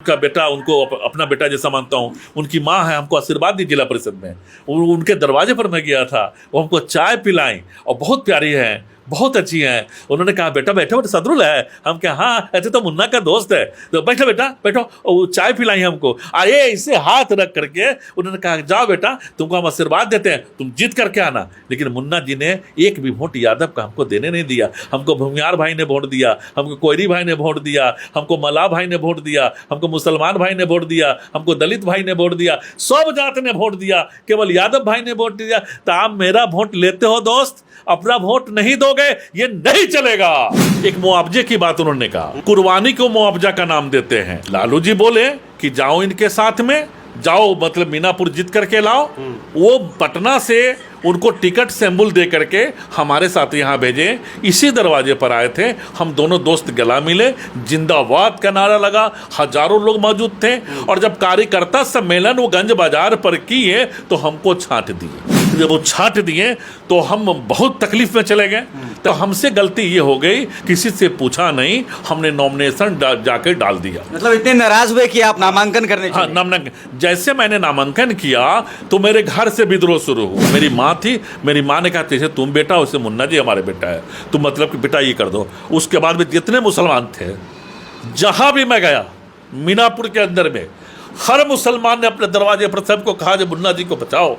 का बेटा उनको अपना बेटा जैसा मानता हूँ। उनकी माँ है, हमको आशीर्वाद दी जिला परिषद में। उनके दरवाजे पर मैं गया था, वो हमको चाय पिलाई और बहुत प्यारी है, बहुत अच्छी है। उन्होंने कहा बेटा बैठो, बेटा सदरुल है। हम क्या, हाँ ऐसे तो मुन्ना का दोस्त है, तो बैठो बेटा बैठो। वो चाय पिलाई हमको, आए इसे हाथ रख करके उन्होंने कहा जाओ बेटा तुमको हम आशीर्वाद देते हैं, तुम जीत करके आना। लेकिन मुन्ना जी ने एक भी वोट यादव का हमको देने नहीं दिया। हमको भूमियार भाई ने वोट दिया, हमको कोयरी भाई ने वोट दिया, हमको मल्लाह भाई ने वोट दिया, हमको मुसलमान भाई ने वोट दिया, हमको दलित भाई ने वोट दिया, सब जात ने वोट दिया, केवल यादव भाई ने वोट दिया। तो आप मेरा वोट लेते हो दोस्त, अपना वोट नहीं दोगे ये नहीं चलेगा। एक मुआवजे की बात उन्होंने कहा, कुर्बानी को मुआवजा का नाम देते हैं। लालू जी बोले कि जाओ इनके साथ में, जाओ मतलब मीनापुर जीत करके लाओ। वो पटना से उनको टिकट सैंबल दे करके हमारे साथ यहाँ भेजे। इसी दरवाजे पर आए थे, हम दोनों दोस्त गला मिले, जिंदाबाद का नारा लगा, हजारों लोग मौजूद थे। और जब कार्यकर्ता सम्मेलन वो गंज बाजार पर किए तो हमको छांट दिए। जब वो छांट दिए तो हम बहुत तकलीफ में चले गए। तो हमसे गलती ये हो गई, किसी से पूछा नहीं, हमने नॉमिनेशन जाके डाल दिया। मतलब इतने नाराज हुए कि आप नामांकन करने हाँ, नामांकन जैसे मैंने नामांकन किया तो मेरे घर से विद्रोह शुरू हुआ। मेरी माँ थी, मेरी माँ ने कहा जैसे तुम बेटा वैसे मुन्ना जी हमारे बेटा है, तुम मतलब कि बेटा ये कर दो। उसके बाद में जितने मुसलमान थे, जहाँ भी मैं गया मीनापुर के अंदर में, हर मुसलमान ने अपने दरवाजे पर सबको कहा जो मुन्ना जी को बचाओ,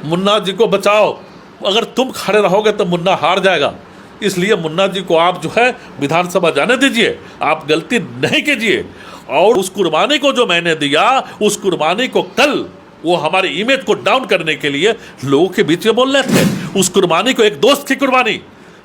मुन्ना जी को बचाओ, अगर तुम खड़े रहोगे तो मुन्ना हार जाएगा। इसलिए मुन्ना जी को आप जो है विधानसभा जाने दीजिए, आप गलती नहीं कीजिए। और उस कुर्बानी को जो मैंने दिया, उस कुर्बानी को कल वो हमारे इमेज को डाउन करने के लिए लोगों के बीच में बोल रहे थे। उस कुर्बानी को एक दोस्त की कुर्बानी,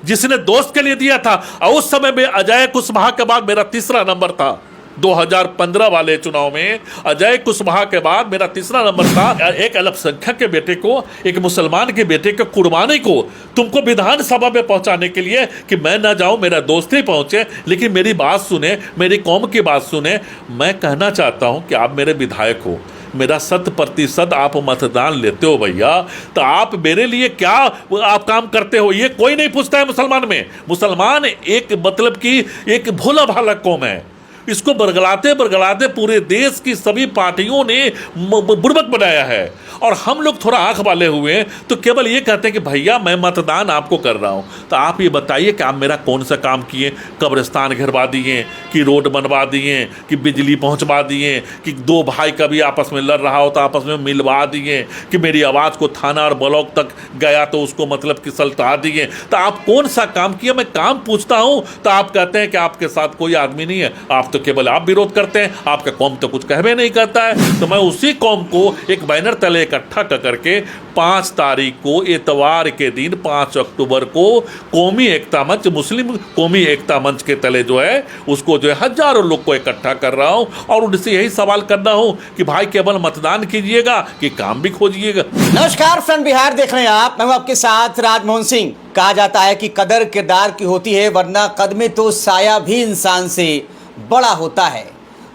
जिसने दोस्त के लिए दिया था। और उस समय में अजय कुशवाहा के बाद मेरा तीसरा नंबर था। 2015 वाले चुनाव में अजय कुशवाहा के बाद मेरा तीसरा नंबर था। एक अल्पसंख्यक के बेटे को, एक मुसलमान के बेटे के कुर्बानी को तुमको विधानसभा में पहुंचाने के लिए कि मैं ना जाऊं, मेरा दोस्त ही पहुंचे, लेकिन मेरी बात सुने, मेरी कौम की बात सुने। मैं कहना चाहता हूं कि आप मेरे विधायक हो, मेरा 100% आप मतदान लेते हो भैया, तो आप मेरे लिए क्या आप काम करते हो ये कोई नहीं पूछता है मुसलमान में। मुसलमान एक मतलब कि एक भोला भाला कौम है। इसको बरगलाते बरगलाते पूरे देश की सभी पार्टियों ने बुड़बक बनाया है। और हम लोग थोड़ा आंख वाले हुए तो केवल ये कहते हैं कि भैया मैं मतदान आपको कर रहा हूँ, तो आप ये बताइए कि आप मेरा कौन सा काम किए। कब्रिस्तान घिरवा दिए, कि रोड बनवा दिए, कि बिजली पहुँचवा दिए, कि दो भाई कभी आपस में लड़ रहा हो तो आपस में मिलवा दिए, कि मेरी आवाज़ को थाना और ब्लॉक तक गया तो उसको मतलब कि सल्टा दिए। तो आप कौन सा काम किया, मैं काम पूछता हूँ तो आप कहते हैं कि आपके साथ कोई आदमी नहीं है, आप तो केवल आप विरोध करते हैं, आपका कौम तो कुछ कहवे नहीं करता है। तो मैं उसी कौम को एक बैनर तले इकट्ठा करके 5 तारीख को इतवार के दिन 5 अक्टूबर को कौमी एकता मंच, मुस्लिम कौमी एकता मंच के तले जो है उसको जो है हजारों लोग को इकट्ठा कर रहा हूं और उनसे यही सवाल करना हूं कि भाई केवल मतदान कीजिएगा कि काम भी खोजिएगा। नमस्कार, फ्रंट बिहार देख रहे हैं आप, मैं हूं आपके साथ राजमोहन सिंह। कहा जाता है कि कदर किरदार की होती है, वरना कद में तो साया भी इंसान से बड़ा होता है।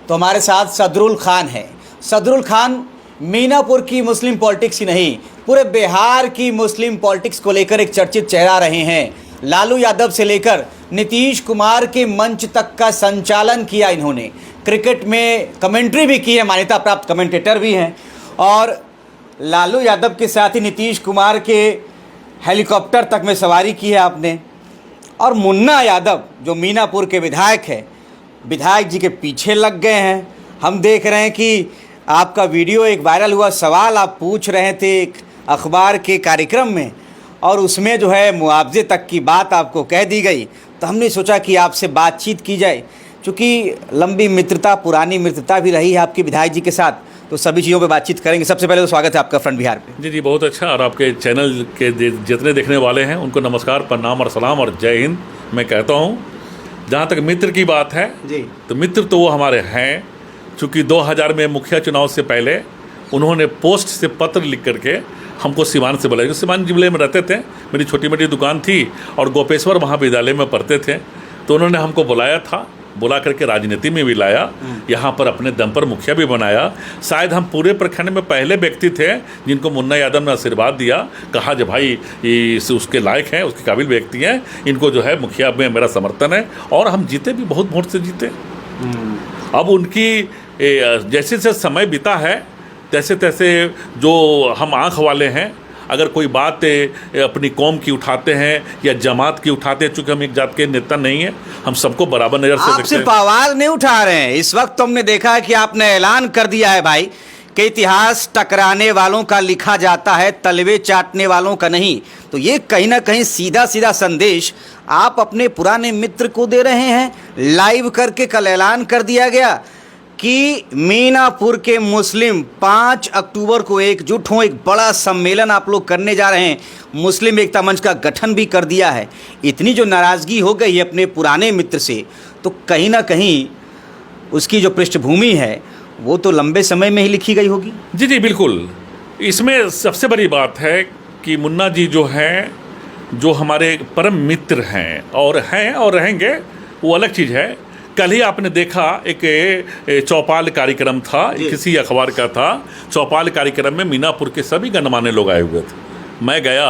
तो हमारे साथ सदरुल खान है। सदरुल खान मीनापुर की मुस्लिम पॉलिटिक्स ही नहीं, पूरे बिहार की मुस्लिम पॉलिटिक्स को लेकर एक चर्चित चेहरा रहे हैं। लालू यादव से लेकर नीतीश कुमार के मंच तक का संचालन किया इन्होंने। क्रिकेट में कमेंट्री भी की है, मान्यता प्राप्त कमेंटेटर भी हैं। और लालू यादव के साथ ही नीतीश कुमार के हेलीकॉप्टर तक में सवारी की है आपने। और मुन्ना यादव जो मीनापुर के विधायक है, विधायक जी के पीछे लग गए हैं। हम देख रहे हैं कि आपका वीडियो एक वायरल हुआ, सवाल आप पूछ रहे थे एक अखबार के कार्यक्रम में, और उसमें जो है मुआवजे तक की बात आपको कह दी गई। तो हमने सोचा कि आपसे बातचीत की जाए, क्योंकि लंबी मित्रता, पुरानी मित्रता भी रही है आपके विधायक जी के साथ, तो सभी चीज़ों पे बातचीत करेंगे। सबसे पहले तो स्वागत है आपका फ्रंट बिहार पे। जी बहुत अच्छा। और आपके चैनल के जितने देखने वाले हैं उनको नमस्कार, प्रणाम और सलाम और जय हिंद मैं कहता हूँ। जहाँ तक मित्र की बात है जी, तो मित्र तो वो हमारे हैं, चूँकि 2000 में मुखिया चुनाव से पहले उन्होंने पोस्ट से पत्र लिख करके हमको सिवान से बुलाया। सिवान जिले में रहते थे, मेरी छोटी मोटी दुकान थी और गोपेश्वर महाविद्यालय में पढ़ते थे। तो उन्होंने हमको बुलाया था, बुला करके राजनीति में भी लाया, यहाँ पर अपने दम पर मुखिया भी बनाया। शायद हम पूरे प्रखंड में पहले व्यक्ति थे जिनको मुन्ना यादव ने आशीर्वाद दिया, कहा जो भाई ये उसके लायक हैं, उसके काबिल व्यक्ति हैं, इनको जो है मुखिया में मेरा समर्थन है। और हम जीते भी, बहुत वोट से जीते। अब उनकी जैसे जैसे समय बीता है तैसे तैसे जो हम आँख वाले हैं, अगर कोई बात अपनी कौम की उठाते हैं या जमात की उठाते हैं, चूंकि हम एक जात के नेता नहीं हैं, हम सबको बराबर नज़र से आप देखते सिर्फ हैं। आवाज नहीं उठा रहे हैं, इस वक्त तुमने देखा है कि आपने ऐलान कर दिया है भाई कि इतिहास टकराने वालों का लिखा जाता है, तलवे चाटने वालों का नहीं। तो ये कहीं ना कहीं सीधा सीधा संदेश आप अपने पुराने मित्र को दे रहे हैं। लाइव करके कल ऐलान कर दिया गया कि मीनापुर के मुस्लिम 5 अक्टूबर को एकजुट हों, एक बड़ा सम्मेलन आप लोग करने जा रहे हैं। मुस्लिम एकता मंच का गठन भी कर दिया है। इतनी जो नाराज़गी हो गई है अपने पुराने मित्र से, तो कहीं ना कहीं उसकी जो पृष्ठभूमि है वो तो लंबे समय में ही लिखी गई होगी। जी जी बिल्कुल। इसमें सबसे बड़ी बात है कि मुन्ना जी जो हैं, जो हमारे परम मित्र हैं और रहेंगे, वो अलग चीज़ है। कल ही आपने देखा एक चौपाल कार्यक्रम था, किसी अखबार का था। चौपाल कार्यक्रम में मीनापुर के सभी गणमान्य लोग आए हुए थे। मैं गया,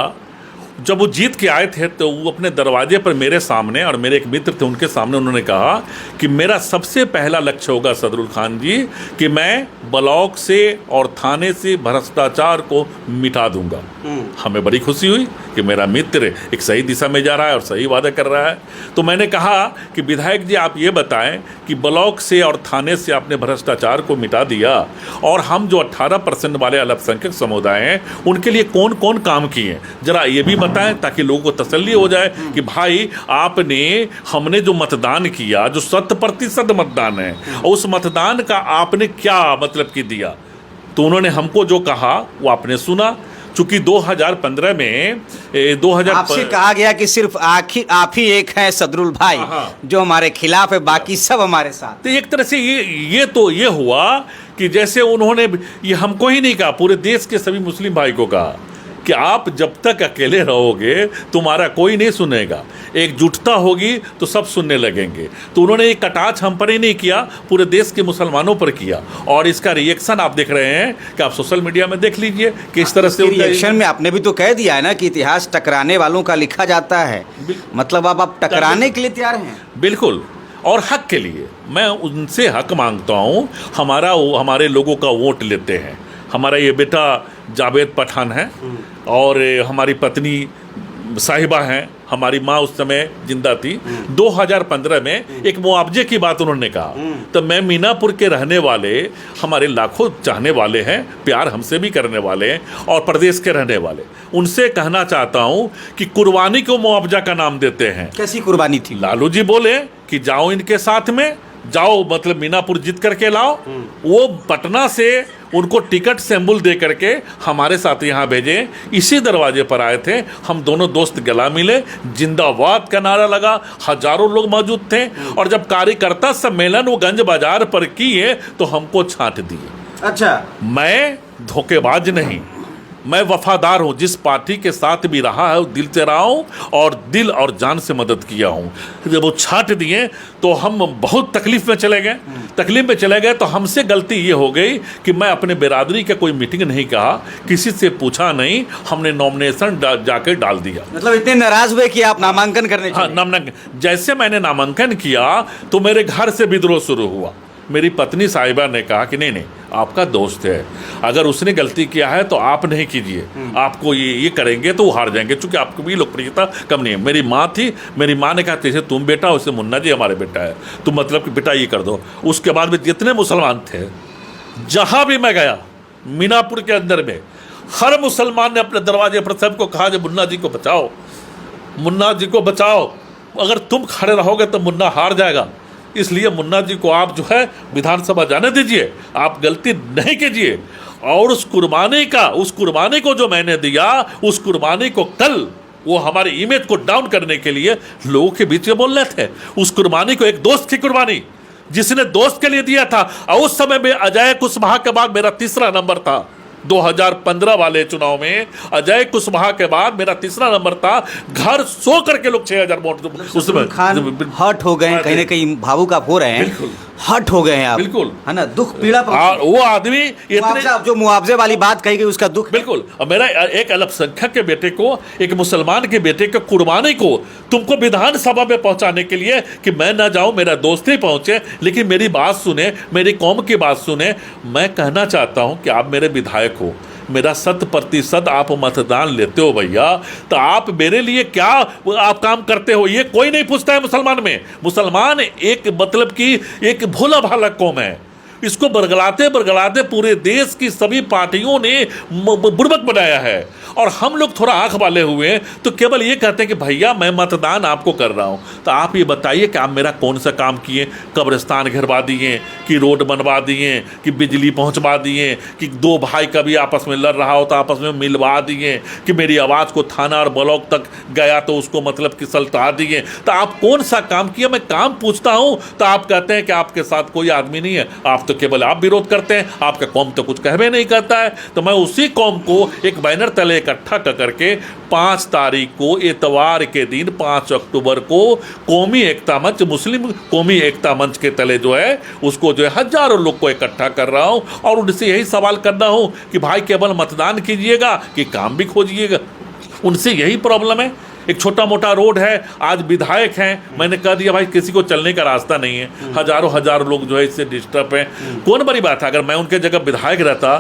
जब वो जीत के आए थे तो वो अपने दरवाजे पर मेरे सामने, और मेरे एक मित्र थे उनके सामने, उन्होंने कहा कि मेरा सबसे पहला लक्ष्य होगा सदरुल खान जी कि मैं ब्लॉक से और थाने से भ्रष्टाचार को मिटा दूंगा। हमें बड़ी खुशी हुई कि मेरा मित्र एक सही दिशा में जा रहा है और सही वादा कर रहा है। तो मैंने कहा कि विधायक जी आप ये बताएं कि ब्लॉक से और थाने से आपने भ्रष्टाचार को मिटा दिया, और हम जो 18% वाले अल्पसंख्यक समुदाय हैं उनके लिए कौन कौन काम किए, जरा ये भी बताएं ताकि लोगों को तसल्ली हो जाए कि भाई हमने जो मतदान किया, जो 100% मतदान है, उस मतदान का आपने क्या मतलब कि दिया। तो उन्होंने हमको जो कहा वो आपने सुना। चूंकि 2015 में 2000 आपसे कहा गया कि सिर्फ आप ही एक हैं सदरुल भाई जो हमारे खिलाफ है, बाकी सब हमारे साथ। तो एक तरह से ये हुआ कि जैसे उन्होंने ये हमको ही नहीं कहा, पूरे देश के सभी मुस्लिम भाई को कहा कि आप जब तक अकेले रहोगे तुम्हारा कोई नहीं सुनेगा, एकजुटता होगी तो सब सुनने लगेंगे। तो उन्होंने एक कटाक्ष हम पर ही नहीं किया, पूरे देश के मुसलमानों पर किया, और इसका रिएक्शन आप देख रहे हैं कि आप सोशल मीडिया में देख लीजिए किस तरह से रिएक्शन में आपने भी तो कह दिया है ना कि इतिहास टकराने वालों का लिखा जाता है। मतलब अब आप टकराने के लिए तैयार हैं। बिल्कुल, और हक के लिए मैं उनसे हक मांगता हूँ। हमारे लोगों का वोट लेते हैं। हमारा ये बेटा जावेद पठान है और हमारी पत्नी साहिबा हैं, हमारी माँ उस समय जिंदा थी। 2015 में एक मुआवजे की बात उन्होंने कहा, तो मैं मीनापुर के रहने वाले, हमारे लाखों चाहने वाले हैं, प्यार हमसे भी करने वाले हैं, और प्रदेश के रहने वाले, उनसे कहना चाहता हूं कि कुर्बानी को मुआवजा का नाम देते हैं। कैसी कुर्बानी थी? लालू जी बोले कि जाओ इनके साथ में, जाओ मतलब मीनापुर जीत करके लाओ। वो पटना से उनको टिकट सैंबुल दे करके हमारे साथ यहाँ भेजे। इसी दरवाजे पर आए थे, हम दोनों दोस्त गला मिले, जिंदाबाद का नारा लगा, हजारों लोग मौजूद थे। और जब कार्यकर्ता सम्मेलन वो गंज बाजार पर किए तो हमको छांट दिए। अच्छा, मैं धोखेबाज नहीं, मैं वफादार हूँ। जिस पार्टी के साथ भी रहा है वो दिल से रहा हूँ और दिल और जान से मदद किया हूँ। जब वो छांट दिए तो हम बहुत तकलीफ में चले गए। तो हमसे गलती ये हो गई कि मैं अपने बिरादरी का कोई मीटिंग नहीं कहा, किसी से पूछा नहीं, हमने नॉमिनेशन जाके डाल दिया। मतलब इतने नाराज हुए कि आप नामांकन करने हाँ, जैसे मैंने नामांकन किया तो मेरे घर से विद्रोह शुरू हुआ। मेरी पत्नी साहिबा ने कहा कि नहीं आपका दोस्त है, अगर उसने गलती किया है तो आप नहीं कीजिए, आपको ये करेंगे तो वो हार जाएंगे, चूंकि आपको भी लोकप्रियता कम नहीं है। मेरी माँ थी, मेरी माँ ने कहा जैसे तुम बेटा वैसे मुन्ना जी हमारे बेटा है, तुम मतलब कि बेटा ये कर दो। उसके बाद में जितने मुसलमान थे, जहाँ भी मैं गया मीनापुर के अंदर में, हर मुसलमान ने अपने दरवाजे पर सबको कहा कि मुन्ना जी को बचाओ, मुन्ना जी को बचाओ, अगर तुम खड़े रहोगे तो मुन्ना हार जाएगा, इसलिए मुन्ना जी को आप जो है विधानसभा जाने दीजिए, आप गलती नहीं कीजिए। और उस कुर्बानी को जो मैंने दिया, उस कुर्बानी को कल वो हमारे इमेज को डाउन करने के लिए लोगों के बीच में बोल रहे थे। उस कुर्बानी को एक दोस्त की कुर्बानी, जिसने दोस्त के लिए दिया था, और उस समय में अजय कुशवाहा के बाद मेरा तीसरा नंबर था। 2015 वाले चुनाव में अजय कुशवाहा के बाद मेरा तीसरा नंबर था। घर सो करके लोग 6000 वोट उसमें खान हर्ट हो गए, कहीं ना कहीं भावुक आप हो रहे हैं। हट हो गए हैं आप, बिल्कुल, है ना, दुख पीड़ा और वो आदमी इतने जो मुआवजे वाली बात कही गई उसका दुख। बिल्कुल। और मेरा एक अल्पसंख्यक के बेटे को, एक मुसलमान के बेटे के कुर्बानी को तुमको विधानसभा में पहुंचाने के लिए कि मैं ना जाऊं, मेरा दोस्त ही पहुंचे, लेकिन मेरी बात सुने, मेरी कौम की बात सुने। मैं कहना चाहता हूं कि आप मेरे विधायक हो, मेरा 100% आप मतदान लेते हो भैया, तो आप मेरे लिए क्या आप काम करते हो ये कोई नहीं पूछता है मुसलमान में। मुसलमान एक मतलब कि एक भोला भाला कौम है, इसको बरगलाते बरगलाते पूरे देश की सभी पार्टियों ने बुड़बक बनाया है। और हम लोग थोड़ा आंख वाले हुए तो केवल ये कहते हैं कि भैया मैं मतदान आपको कर रहा हूँ, तो आप ये बताइए कि आप मेरा कौन सा काम किए? कब्रिस्तान घिरवा दिए, कि रोड बनवा दिए, कि बिजली पहुँचवा दिए, कि दो भाई कभी आपस में लड़ रहा हो तो आपस में मिलवा दिए, कि मेरी आवाज़ को थाना और ब्लॉक तक गया तो उसको मतलब कि सलटा दिए। तो आप कौन सा काम किया? मैं काम पूछता हूँ तो आप कहते हैं कि आपके साथ कोई आदमी नहीं है, आप तो केवल आप विरोध करते हैं, आपका कौम तो कुछ कहवे नहीं करता है। तो मैं उसी कौम को एक बैनर तले इकट्ठा करके 5 तारीख को इतवार के दिन 5 अक्टूबर को कौमी एकता मंच, मुस्लिम कौमी एकता मंच के तले जो है उसको जो है हजारों लोग को इकट्ठा कर रहा हूं और उनसे यही सवाल करना हूं कि भाई केवल मतदान कीजिएगा कि काम भी खोजिएगा। उनसे यही प्रॉब्लम है। एक छोटा मोटा रोड है, आज विधायक हैं, मैंने कह दिया भाई किसी को चलने का रास्ता नहीं है, हजारों लोग जो है इससे डिस्टर्ब हैं। कौन बड़ी बात है? अगर मैं उनके जगह विधायक रहता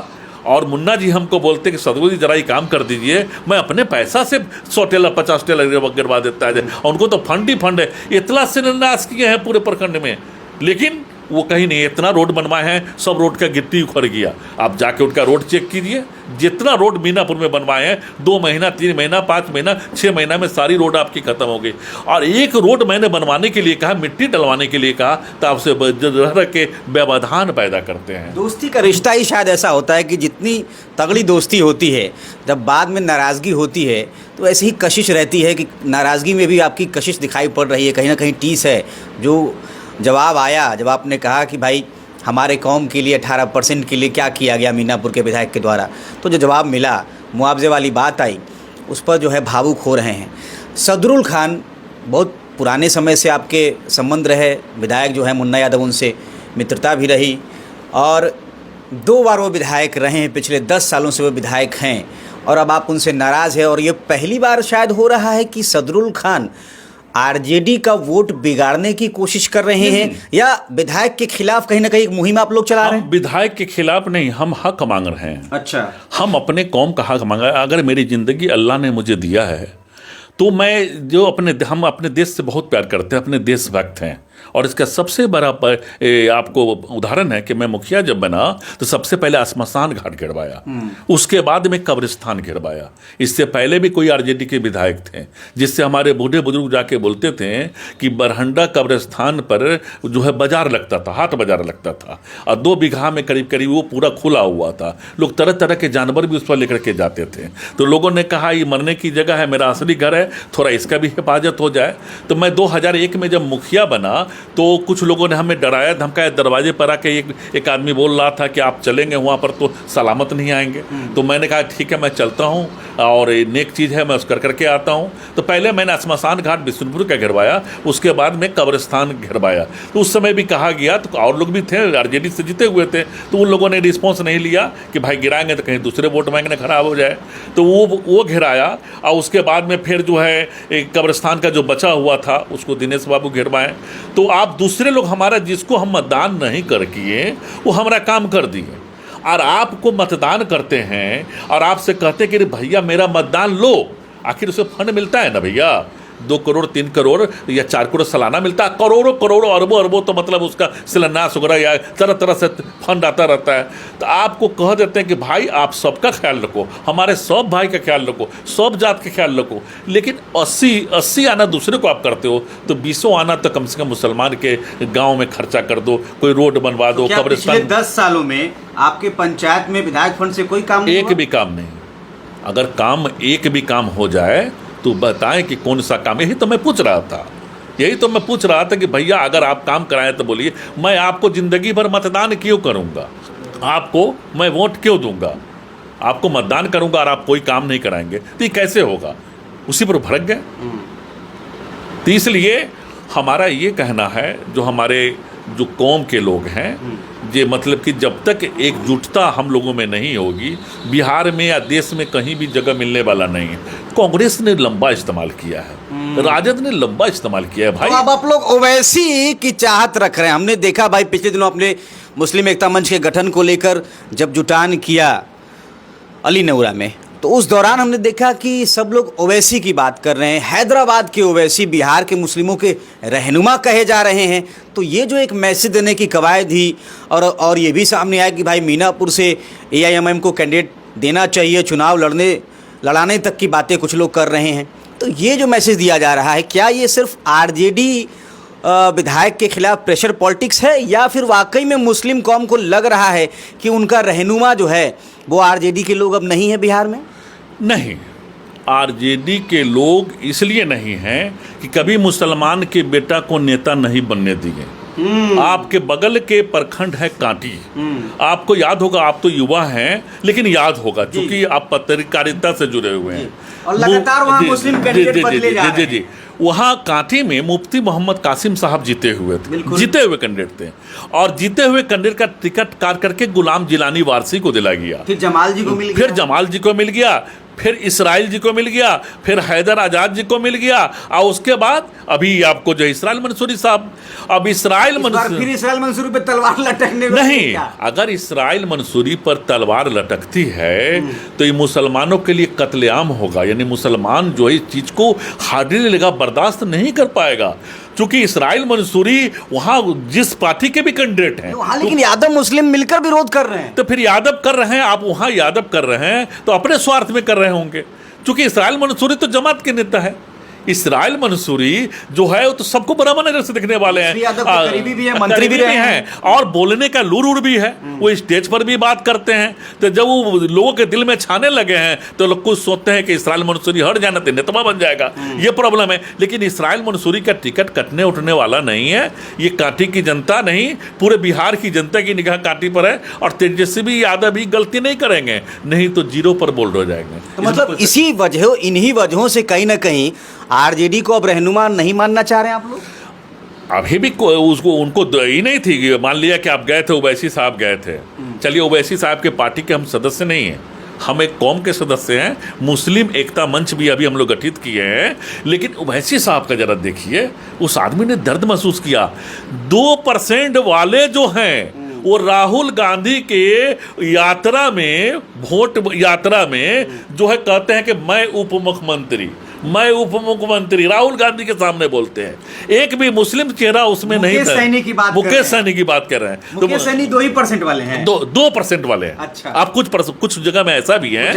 और मुन्ना जी हमको बोलते कि सदगुरु जी जरा ये काम कर दीजिए, मैं अपने पैसा से 100 टेलर 50 टेलर गिरवा देता है। और उनको तो फंड ही फंड है, इतना शिलान्यास किए हैं पूरे प्रखंड में, लेकिन वो कहीं नहीं। इतना रोड बनवाए हैं, सब रोड का गिट्टी उखड़ गया। आप जाके उनका रोड चेक कीजिए, जितना रोड मीनापुर में बनवाए हैं 2 महीना 3 महीना 5 महीना 6 महीना में सारी रोड आपकी खत्म हो गई। और एक रोड मैंने बनवाने के लिए कहा, मिट्टी डलवाने के लिए कहा, तो आपसे रह के व्यवधान पैदा करते हैं। दोस्ती का रिश्ता ही शायद ऐसा होता है कि जितनी तगड़ी दोस्ती होती है, जब बाद में नाराज़गी होती है तो ऐसी ही कशिश रहती है कि नाराज़गी में भी आपकी कशिश दिखाई पड़ रही है, कहीं ना कहीं टीस है। जो जवाब आया, जब आपने कहा कि भाई हमारे कौम के लिए 18% के लिए क्या किया गया मीनापुर के विधायक के द्वारा, तो जो जवाब मिला, मुआवजे वाली बात आई, उस पर जो है भावुक हो रहे हैं। सदरुल खान, बहुत पुराने समय से आपके संबंध रहे, विधायक जो है मुन्ना यादव, उनसे मित्रता भी रही और 2 बार वो विधायक रहे हैं, पिछले 10 सालों से वो विधायक हैं और अब आप उनसे नाराज़ हैं। और ये पहली बार शायद हो रहा है कि सदरुल खान आरजेडी का वोट बिगाड़ने की कोशिश कर रहे हैं, या विधायक के खिलाफ कहीं ना कहीं एक मुहिम आप लोग चला रहे हैं? विधायक के खिलाफ नहीं, हम हक मांग रहे हैं। अच्छा, हम अपने कौम का हक मांगा। अगर मेरी जिंदगी अल्लाह ने मुझे दिया है तो मैं जो हम अपने देश से बहुत प्यार करते हैं, अपने देशभक्त हैं। और इसका सबसे बड़ा आपको उदाहरण है कि मैं मुखिया जब बना तो सबसे पहले श्मशान घाट गिरवाया, उसके बाद में कब्रिस्तान गिरवाया। इससे पहले भी कोई आरजेडी के विधायक थे, जिससे हमारे बूढ़े बुजुर्ग जाके बोलते थे कि बरहंडा कब्रिस्तान पर जो है बाजार लगता था, हाट बाजार लगता था, और 2 बीघा में करीब करीब वो पूरा खुला हुआ था। लोग तरह तरह के जानवर भी उस पर लेकर के जाते थे। तो लोगों ने कहा ये मरने की जगह है, मेरा असली घर है, थोड़ा इसका भी हिफाजत हो जाए। तो मैं 2001 में जब मुखिया बना तो कुछ लोगों ने हमें डराया धमकाया, दरवाजे पर आके एक आदमी बोल रहा था कि आप चलेंगे वहाँ पर तो सलामत नहीं आएंगे। तो मैंने कहा ठीक है मैं चलता हूँ और नेक चीज़ है, मैं उस करके आता हूँ। तो पहले मैंने श्मशान घाट बिशुनपुर का गिरवाया, उसके बाद में कब्रिस्तान गिरवाया। तो उस समय भी कहा गया, तो और लोग भी थे आरजेडी से जीते हुए थे, तो उन लोगों ने रिस्पॉन्स नहीं लिया कि भाई गिराएंगे तो कहीं दूसरे वोट मांगने खराब हो जाए। तो वो गिराया और उसके बाद में फिर जो है एक कब्रिस्तान का जो बचा हुआ था उसको दिनेश बाबू गिरवाएं। तो आप दूसरे लोग हमारा जिसको हम मतदान नहीं कर किए वो हमारा काम कर दिए, और आपको मतदान करते हैं और आपसे कहते हैं कि भैया मेरा मतदान लो। आखिर उसे फंड मिलता है ना भैया, 2 करोड़ 3 करोड़ या 4 करोड़ सालाना मिलता है, करोड़ों अरबों तो मतलब उसका शिलान्यास वगैरह या तरह तरह से फंड आता रहता है। तो आपको कह देते हैं कि भाई आप सबका ख्याल रखो, हमारे सब भाई का ख्याल रखो, सब जात का ख्याल रखो, लेकिन 80 आना दूसरे को आप करते हो, तो 20 आना तो कम से कम मुसलमान के गाँव में खर्चा कर दो, कोई रोड बनवा दो, कब्रिस्तान। पिछले 10 सालों में आपके पंचायत में विधायक फंड से कोई काम नहीं? एक भी काम नहीं। अगर काम एक भी काम हो जाए तो बताएं कि कौन सा काम। यही तो मैं पूछ रहा था कि भैया अगर आप काम कराएं तो बोलिए, मैं आपको ज़िंदगी भर मतदान क्यों करूंगा, आपको मैं वोट क्यों दूंगा, आपको मतदान करूंगा और आप कोई काम नहीं कराएंगे तो ये कैसे होगा? उसी पर भड़क गए। तो इसलिए हमारा ये कहना है, जो हमारे जो कौम के लोग हैं, ये मतलब कि जब तक एकजुटता हम लोगों में नहीं होगी, बिहार में या देश में कहीं भी जगह मिलने वाला नहीं है। कांग्रेस ने लंबा इस्तेमाल किया है, राजद ने लंबा इस्तेमाल किया है भाई। तो अब आप लोग ओवैसी की चाहत रख रहे हैं। हमने देखा भाई पिछले दिनों अपने मुस्लिम एकता मंच के गठन को लेकर जब जुटान किया अली नऊरा में, तो उस दौरान हमने देखा कि सब लोग ओवैसी की बात कर रहे हैं। हैदराबाद के ओवैसी बिहार के मुस्लिमों के रहनुमा कहे जा रहे हैं। तो ये जो एक मैसेज देने की कवायद ही और ये भी सामने आया कि भाई मीनापुर से AIMM को कैंडिडेट देना चाहिए, चुनाव लड़ाने तक की बातें कुछ लोग कर रहे हैं। तो ये जो मैसेज दिया जा रहा है, क्या ये सिर्फ RJD विधायक के खिलाफ प्रेशर पॉलिटिक्स है, या फिर वाकई में मुस्लिम कौम को लग रहा है कि उनका रहनुमा जो है वो RJD के लोग अब नहीं है बिहार में? नहीं, RJD के लोग इसलिए नहीं हैं कि कभी मुसलमान के बेटा को नेता नहीं बनने दिए। आपके बगल के प्रखंड है कांटी, आपको याद होगा, आप तो युवा हैं लेकिन याद होगा क्योंकि आप पत्रकारिता से जुड़े हुए हैं और लगातार वहाँ मुस्लिम कैंडिडेट बदले जा रहे हैं। वहाँ कांटी में मुफ्ती मोहम्मद कासिम साहब जीते हुए थे, जीते हुए कैंडिडेट थे, और जीते हुए कैंडिडेट का टिकट काट करके गुलाम जिलानी वारसी को दिला गया, फिर जमाल जी को मिल गया, फिर जमाल जी को मिल गया, फिर इसराइल जी को मिल गया, फिर हैदर आजाद जी को मिल गया, और उसके बाद अभी आपको जो इसराइल मंसूरी साहब, अब इसराइल मंसूरी पे तलवार लटकने नहीं, अगर इसराइल मंसूरी पर तलवार लटकती है तो ये मुसलमानों के लिए कत्लेआम होगा। यानी मुसलमान जो है इस चीज को हार्डली लेगा, बर्दाश्त नहीं कर पाएगा, क्योंकि इसराइल मंसूरी वहां जिस पार्टी के भी कैंडिडेट हैं, लेकिन यादव मुस्लिम मिलकर विरोध कर रहे हैं। तो फिर यादव कर रहे हैं, आप वहां यादव कर रहे हैं तो अपने स्वार्थ में कर रहे होंगे, क्योंकि इसराइल मंसूरी तो जमात के नेता है। इसराइल मंसूरी जो है वो तो सबको बराबर नजर से देखने वाले हैं, करीबी भी है, मंत्री भी हैं, और बोलने का लूर भी है, वो स्टेज पर भी बात करते हैं। तो जब वो लोगों के दिल में छाने लगे हैं तो लोग कुछ सोचते हैं कि इसराइल मंसूरी हट जाना तो नेतवा बन जाएगा, ये प्रॉब्लम है। लेकिन इसराइल मंसूरी का टिकट कटने उठने वाला नहीं है। ये कांटी की जनता नहीं, पूरे बिहार की जनता की निगाह कांटी पर है, और तेजस्वी यादव भी गलती नहीं करेंगे, नहीं तो जीरो पर बोल्ड हो जाएंगे। तो मतलब इन्हीं वजहों से कहीं ना कहीं RJD को अब रहनुमा नहीं मानना चाह रहे हैं आप लोग? अभी भी उसको उनको ही नहीं थी। मान लिया कि आप गए थे, ओवैसी साहब गए थे, चलिए ओवैसी साहब के पार्टी के हम सदस्य नहीं हैं, हम एक कौम के सदस्य हैं। मुस्लिम एकता मंच भी अभी हम लोग गठित किए हैं, लेकिन ओवैसी साहब का जरा देखिए, उस आदमी ने दर्द महसूस किया। 2% वाले जो हैं वो राहुल गांधी के यात्रा में, वोट यात्रा में जो है कहते हैं कि मैं उप मुख्यमंत्री राहुल गांधी के सामने बोलते हैं। एक भी मुस्लिम चेहरा उसमें नहीं था। मुकेश सैनी की बात कर रहे हैं। मुकेश सैनी 2% वाले हैं, 2% वाले हैं। अच्छा। आप कुछ जगह में ऐसा भी है,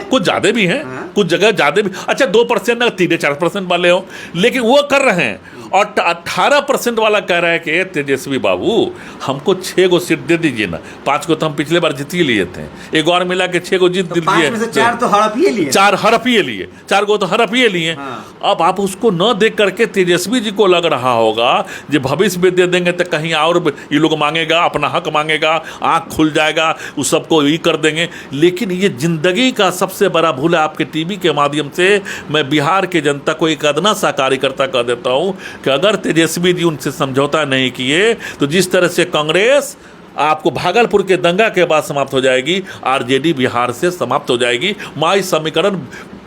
कुछ ज्यादा भी है, कुछ जगह ज्यादा भी। अच्छा 2% ना 3-4% वाले हो, लेकिन वो कर रहे हैं। और 18% वाला कह रहा है कि तेजस्वी बाबू हमको 6 गो सीट दे दीजिए ना, 5 को तो हम पिछले बार जीत ही लिए थे, एक और मिला के 6 को जीत दीजिए। 4 तो हड़पिए लिए, 4 हड़पिए लिए, 4 को तो हड़पिए लिए। अब आप उसको न देख करके तेजस्वी जी को लग रहा होगा जो भविष्य में दे देंगे तो कहीं और ये लोग मांगेगा, अपना हक मांगेगा, आँख खुल जाएगा, उस सबको ये कर देंगे। लेकिन ये जिंदगी का सबसे बड़ा भूल है। आपके टीवी के माध्यम से मैं बिहार के जनता को एक अदना सा कार्यकर्ता कह देता हूँ कि अगर तेजस्वी जी उनसे समझौता नहीं किए तो जिस तरह से कांग्रेस आपको भागलपुर के दंगा के बाद समाप्त हो जाएगी, RJD बिहार से समाप्त हो जाएगी, माई समीकरण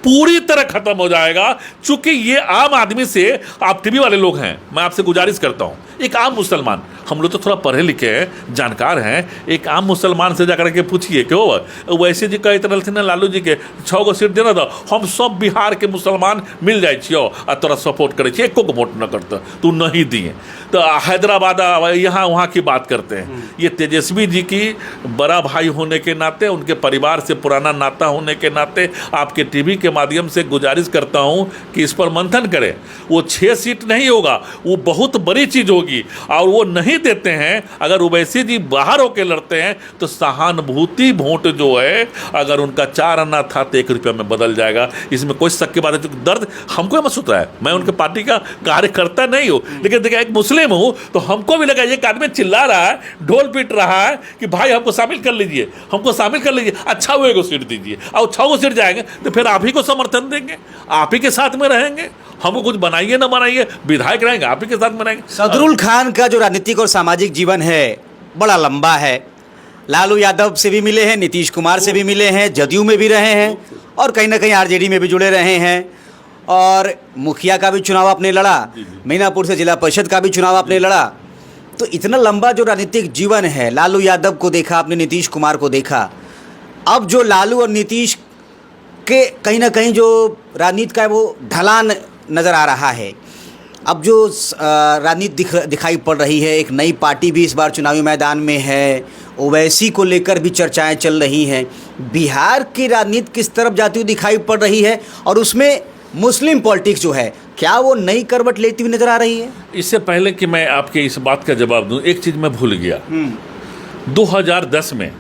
पूरी तरह खत्म हो जाएगा। चूंकि ये आम आदमी से, आप टीवी वाले लोग हैं, मैं आपसे गुजारिश करता हूं, एक आम मुसलमान, हम लोग तो थोड़ा पढ़े लिखे हैं, जानकार हैं, एक आम मुसलमान से जाकर के पूछिए कि हो वैसे जी कह तरह थे ना लालू जी के 6 गो सीट देना था, हम सब बिहार के मुसलमान मिल जाए छियो आ तोरा सपोर्ट करे छिए, एको को वोट न करता, तू नहीं दिए। तो हैदराबाद यहाँ वहाँ की बात करते हैं। ये तेजस्वी जी की बड़ा भाई होने के नाते, उनके परिवार से पुराना नाता होने के नाते आपके टीवी के माध्यम से गुजारिश करता हूं कि इस पर मंथन करें। वो 6 सीट नहीं होगा, वो बहुत बड़ी चीज होगी, और वो नहीं देते हैं। अगर ओवैसी जी बाहर होकर लड़ते हैं तो सहानुभूति वोट जो है, अगर उनका 4 आना था तो 1 रुपया में बदल जाएगा, इसमें कोई शक की बात है। दर्द हमको महसूस होता है, मैं उनके पार्टी का कार्यकर्ता नहीं हूँ, लेकिन देखिए एक मुस्लिम हूँ तो हमको भी लगा एक आदमी चिल्ला रहा है, ढोल पीट रहा है कि भाई हमको शामिल कर लीजिए, हमको शामिल कर लीजिए, अच्छा वो 1 सीट दीजिए, और 6 सीट जाएंगे तो फिर आप ही को को समर्थन देंगे, आप ही के साथ में रहेंगे। हमको कुछ बनाइए ना बनाइए, विधायक रहेंगे, आप ही के साथ में रहेंगे। सदरुल खान का जो राजनीतिक और सामाजिक जीवन है बड़ा लंबा है। लालू यादव से भी मिले हैं, नीतीश कुमार से भी मिले हैं, जदयू में भी रहे हैं और कहीं ना कहीं आरजेडी में भी जुड़े रहे हैं, और मुखिया का भी चुनाव आपने लड़ा, मीनापुर से जिला परिषद का भी चुनाव आपने लड़ा। तो इतना लंबा जो राजनीतिक जीवन है, लालू यादव को देखा आपने, नीतीश कुमार को देखा, अब जो लालू और नीतीश के कहीं ना कहीं जो राजनीति का है वो ढलान नज़र आ रहा है। अब जो राजनीति दिखाई पड़ रही है, एक नई पार्टी भी इस बार चुनावी मैदान में है, ओवैसी को लेकर भी चर्चाएं चल रही हैं। बिहार की राजनीति किस तरफ जाती हुई दिखाई पड़ रही है, और उसमें मुस्लिम पॉलिटिक्स जो है, क्या वो नई करवट लेती हुई नज़र आ रही है? इससे पहले कि मैं आपके इस बात का जवाब दूं, एक चीज़ मैं भूल गया। 2010 में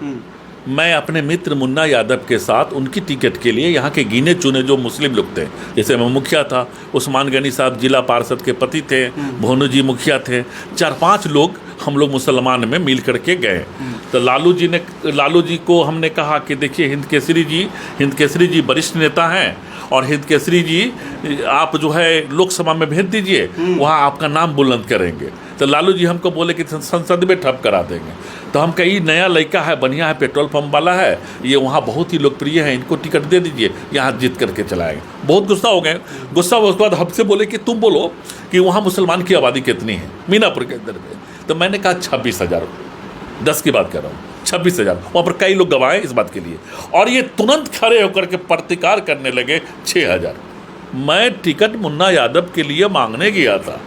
मैं अपने मित्र मुन्ना यादव के साथ उनकी टिकट के लिए यहाँ के गिने चुने जो मुस्लिम लोग थे, जैसे मैं मुखिया था, उस्मान गनी साहब जिला पार्षद के पति थे, भोनू जी मुखिया थे, 4-5 लोग हम लोग मुसलमान में मिल करके गए। तो लालू जी को हमने कहा कि देखिए हिंद केसरी जी वरिष्ठ नेता हैं, और हिंद केसरी जी आप जो है लोकसभा में भेज दीजिए, वहाँ आपका नाम बुलंद करेंगे। तो लालू जी हमको बोले कि संसद में ठप करा देंगे। तो हम कहीं नया लड़का है, बढ़िया है, पेट्रोल पंप वाला है, ये वहाँ बहुत ही लोकप्रिय है, इनको टिकट दे दीजिए, यहाँ जीत करके चलाएंगे। बहुत गुस्सा हो गए। गुस्सा उसके बाद हमसे बोले कि तुम बोलो कि वहाँ मुसलमान की आबादी कितनी है मीनापुर के अंदर में। तो मैंने कहा 26,000, 10 की बात कर रहा हूँ, 26,000। वहाँ पर कई लोग गवाए इस बात के लिए, और ये तुरंत खड़े होकर के प्रतिकार करने लगे 6,000। मैं टिकट मुन्ना यादव के लिए मांगने गया था,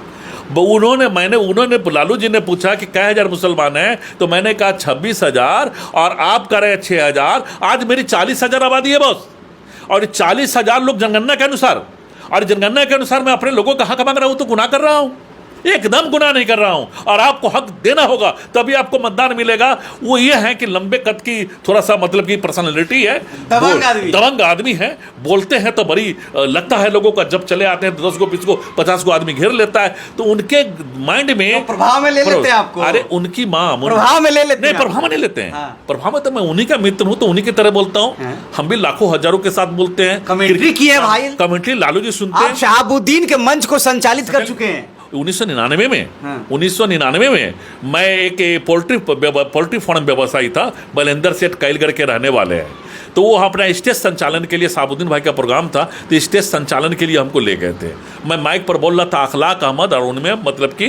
उन्होंने लालू जी ने पूछा कि कै हजार मुसलमान हैं, तो मैंने कहा 26,000, और आप कह रहे हैं 6,000। आज मेरी 40,000 आबादी है बॉस, और 40,000 लोग जनगणना के अनुसार, और जनगणना के अनुसार मैं अपने लोगों का हक मांग रहा हूं, तो गुनाह कर रहा हूं? एकदम गुनाह नहीं कर रहा हूं। और आपको हक देना होगा तभी आपको मतदान मिलेगा। वो ये है कि लंबे कद की थोड़ा सा मतलब की पर्सनालिटी है, दबंग आदमी है, बोलते हैं तो बड़ी लगता है लोगों का, जब चले आते हैं 10 को 20 को 50 को आदमी घेर लेता है, तो उनके माइंड में तो प्रभाव में ले लेते हैं आपको। अरे उनकी माँ प्रभाव में ले लेते नहीं, प्रभाव में नहीं लेते हैं। प्रभाव में तो मैं उन्हीं का मित्र हूँ, तो उन्हीं की तरह बोलता हूँ। हम भी लाखों हजारों के साथ बोलते हैं। कमेंट्री की है भाई, कमेंट्री लालू जी सुनते हैं। शहाबुद्दीन के मंच को संचालित कर चुके हैं 1999 में। 1999 में मैं एक पोल्ट्री फार्म व्यवसायी था, बलेंदर सेठ कैलगढ़ के रहने वाले हैं। तो वो अपना स्टेज संचालन के लिए, साबुद्दीन भाई का प्रोग्राम था, तो स्टेज संचालन के लिए हमको ले गए थे। मैं माइक पर बोल रहा था अखलाक अहमद, और उनमें मतलब कि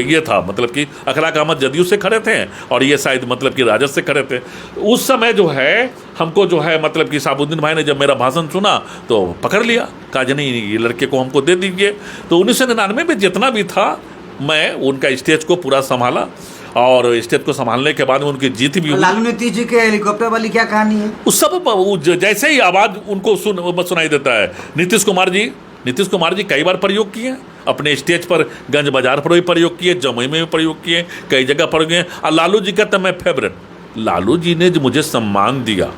ये था, मतलब कि अखलाक अहमद जदयू से खड़े थे और ये शायद मतलब कि राजद से खड़े थे। उस समय जो है हमको जो है मतलब कि साबुद्दीन भाई ने जब मेरा भाषण सुना तो पकड़ लिया, कहा नहीं ये लड़के को हमको दे दीजिए। तो 1999 में जितना भी था मैं उनका स्टेज को पूरा संभाला, और स्टेज को संभालने के बाद उनकी जीत भी हुई। लालू नीतीश जी के हेलीकॉप्टर वाली क्या कहानी है? उस सब जैसे ही आवाज़ उनको सुनाई देता है। नीतीश कुमार जी कई बार प्रयोग किए अपने स्टेज पर, गंज बाजार पर भी प्रयोग किए, जमुई में भी प्रयोग किए, कई जगह पर गए। और लालू जी का तो मैं फेवरेट, लालू जी ने जो मुझे सम्मान दिया,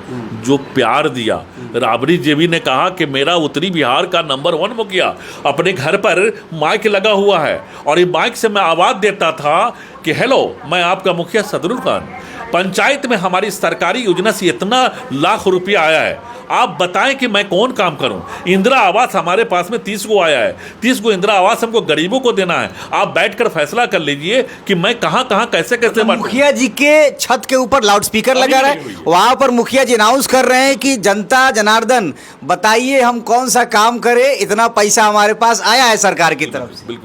जो प्यार दिया, राबड़ी देवी ने कहा कि मेरा उत्तरी बिहार का नंबर 1 मुखिया, अपने घर पर माइक लगा हुआ है, और ये माइक से मैं आवाज़ देता था कि हेलो मैं आपका मुखिया सदरुल खान, पंचायत में हमारी सरकारी योजना से इतना लाख रुपया आया है, आप बताएं कि मैं कौन काम करूं। इंदिरा आवास हमारे पास में 30 को आया है, 30 को इंदिरा आवास हमको गरीबों को देना है, आप बैठकर फैसला कर लीजिए कि मैं कहां कैसे मुखिया जी के छत के ऊपर लाउड स्पीकर लगा रहा है, वहां पर मुखिया जी अनाउंस कर रहे हैं कि जनता जनार्दन बताइए हम कौन सा काम करें, इतना पैसा हमारे पास आया है सरकार की तरफ से।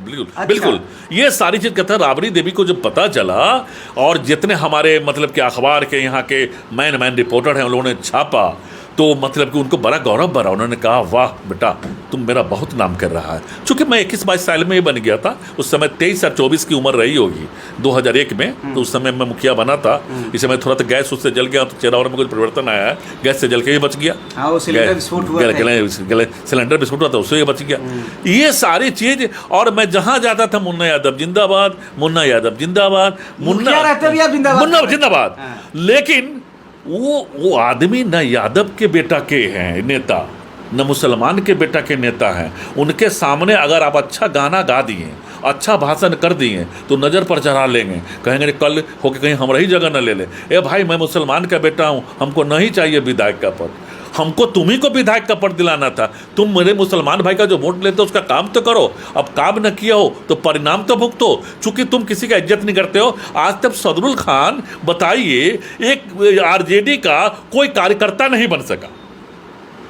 बिल्कुल ये सारी चीज कहता है। राबड़ी देवी को जब पता चला, और जितने हमारे मतलब कि अखबार के यहाँ के मैन रिपोर्टर हैं उन लोगों ने छापा, तो मतलब कि उनको बड़ा गौरव भरा। उन्होंने कहा वाह बेटा तुम मेरा बहुत नाम कर रहा है। चूँकि मैं 21-22 साल में ही बन गया था, उस समय 23 या 24 की उम्र रही होगी 2001 में, तो उस समय मैं मुखिया बना था। इस समय थोड़ा तो गैस उससे जल गया, तो चेहरा में कुछ परिवर्तन आया है, गैस से जल के ही बच गया। सिलेंडर विस्फोट हुआ था, उससे बच गया। ये सारी चीज, और मैं जहाँ जाता था मुन्ना यादव जिंदाबाद, मुन्ना यादव जिंदाबाद, मुन्ना जिंदाबाद। लेकिन वो आदमी न यादव के बेटा के हैं नेता, न मुसलमान के बेटा के नेता हैं। उनके सामने अगर आप अच्छा गाना गा दिए, अच्छा भाषण कर दिए, तो नज़र पर चढ़ा लेंगे, कहेंगे कल होके कहीं हमारा ही जगह न ले ले। ए भाई मैं मुसलमान का बेटा हूँ, हमको नहीं चाहिए विधायक का पद। हमको तुम्ही को विधायक का पद दिलाना था। तुम मेरे मुसलमान भाई का जो वोट लेते हो उसका काम तो करो। अब काम न किया हो तो परिणाम तो भुगतो। चूंकि तुम किसी का इज्जत नहीं करते हो। आज तक सदरुल खान बताइए, एक आरजेडी का कोई कार्यकर्ता नहीं बन सका।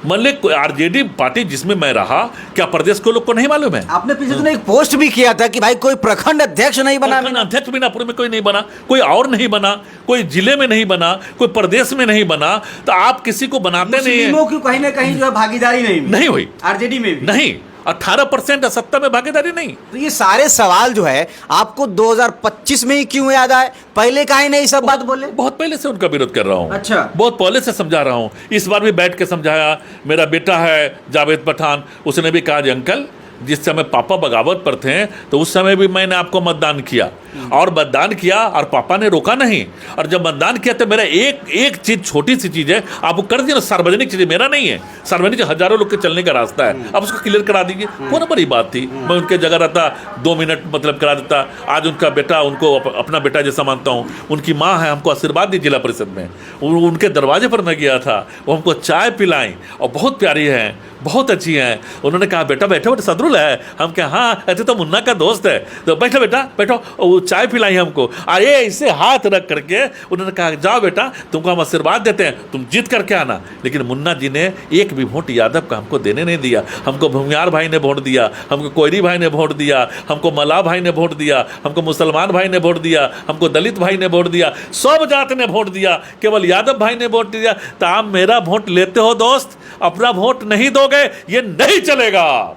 मतलब आरजेडी पार्टी जिसमें मैं रहा, क्या प्रदेश के लोग को नहीं मालूम है? आपने पिछले दिनों एक पोस्ट भी किया था कि भाई कोई प्रखंड अध्यक्ष नहीं बना। प्रखंड अध्यक्ष मीनापुर में कोई नहीं बना, कोई और नहीं बना, कोई जिले में नहीं बना, कोई प्रदेश में नहीं बना। तो आप किसी को बनाते नहीं है। मुस्लिमों की कहीं ना कहीं जो है भागीदारी नहीं हुई आरजेडी में भी नहीं। 18% सत्ता में भागीदारी नहीं। तो ये सारे सवाल जो है आपको 2025 में ही क्यों याद आए? पहले काहे नहीं सब बात बोले? बहुत पहले से उनका विरोध कर रहा हूँ। अच्छा। बहुत पहले से समझा रहा हूँ। इस बार भी बैठ के समझाया। मेरा बेटा है जावेद पठान, उसने भी कहा, अंकल जिस समय पापा बगावत पर थे तो उस समय भी मैंने आपको मतदान किया, और मतदान किया और पापा ने रोका नहीं। और जब मतदान किया तो मेरा एक चीज, छोटी सी चीज है, आप वो कर दीजिए ना। सार्वजनिक चीज मेरा नहीं है, सार्वजनिक हजारों लोग के चलने का रास्ता है, आप उसको क्लियर करा दीजिए। वो बड़ी बात थी। मैं उनके जगह रहता 2 मिनट मतलब करा देता। आज उनका बेटा, उनको अपना बेटा जैसा मानता हूँ। उनकी माँ है, हमको आशीर्वाद दी जिला परिषद में। उनके दरवाजे पर मैं गया था, वो हमको चाय पिलाई और बहुत प्यारी है, बहुत अच्छी हैं। उन्होंने कहा, बेटा बैठो, बेटा सदरुल है। हम क्या, हाँ ऐसे तो मुन्ना का दोस्त है, तो बैठो बेटा बैठो। वो चाय पिलाई हमको, अरे ऐसे हाथ रख करके उन्होंने कहा, जाओ बेटा तुमको हम आशीर्वाद देते हैं, तुम जीत करके आना। लेकिन मुन्ना जी ने एक भी वोट यादव का हमको देने नहीं दिया। हमको भूमियार भाई ने वोट दिया, हमको कोयरी भाई ने वोट दिया, हमको मल्लाह भाई ने वोट दिया, हमको मुसलमान भाई ने वोट दिया, हमको दलित भाई ने वोट दिया, सब जात ने वोट दिया, केवल यादव भाई ने वोट दिया। तो आप मेरा वोट लेते हो दोस्त, अपना वोट नहीं दोगे, ये नहीं चलेगा,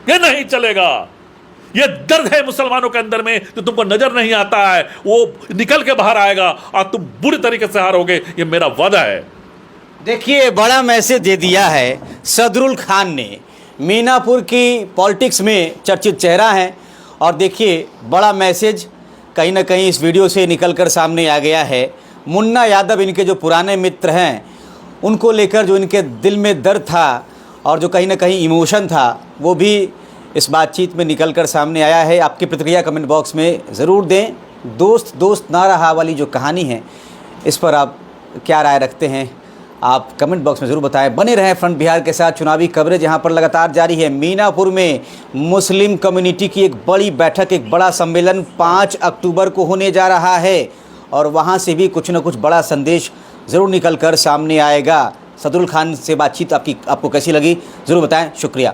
ये नहीं चलेगा। ये दर्द है मुसलमानों के अंदर में, तो तुमको नजर नहीं आता है, वो निकल के बाहर आएगा और तुम बुरी तरीके से हारोगे, ये मेरा वादा है। देखिए, बड़ा मैसेज दे दिया है सदरुल खान ने। मीनापुर की पॉलिटिक्स में चर्चित चेहरा हैं, और देखिए बड़ा मैसेज कहीं ना कहीं इस वीडियो से निकलकर सामने आ गया है। मुन्ना यादव, इनके जो पुराने मित्र हैं, उनको लेकर जो इनके दिल में दर्द था और जो कहीं ना कहीं इमोशन था, वो भी इस बातचीत में निकलकर सामने आया है। आपकी प्रतिक्रिया कमेंट बॉक्स में ज़रूर दें। दोस्त दोस्त ना रहा वाली जो कहानी है, इस पर आप क्या राय रखते हैं, आप कमेंट बॉक्स में ज़रूर बताएं। बने रहें फ्रंट बिहार के साथ। चुनावी कवरेज यहाँ पर लगातार जारी है। मीनापुर में मुस्लिम कम्युनिटी की एक बड़ी बैठक, एक बड़ा सम्मेलन 5 अक्टूबर को होने जा रहा है, और वहाँ से भी कुछ न कुछ बड़ा संदेश ज़रूर निकल कर सामने आएगा। सदरुल खान से बातचीत आपको कैसी लगी ज़रूर बताएं। शुक्रिया।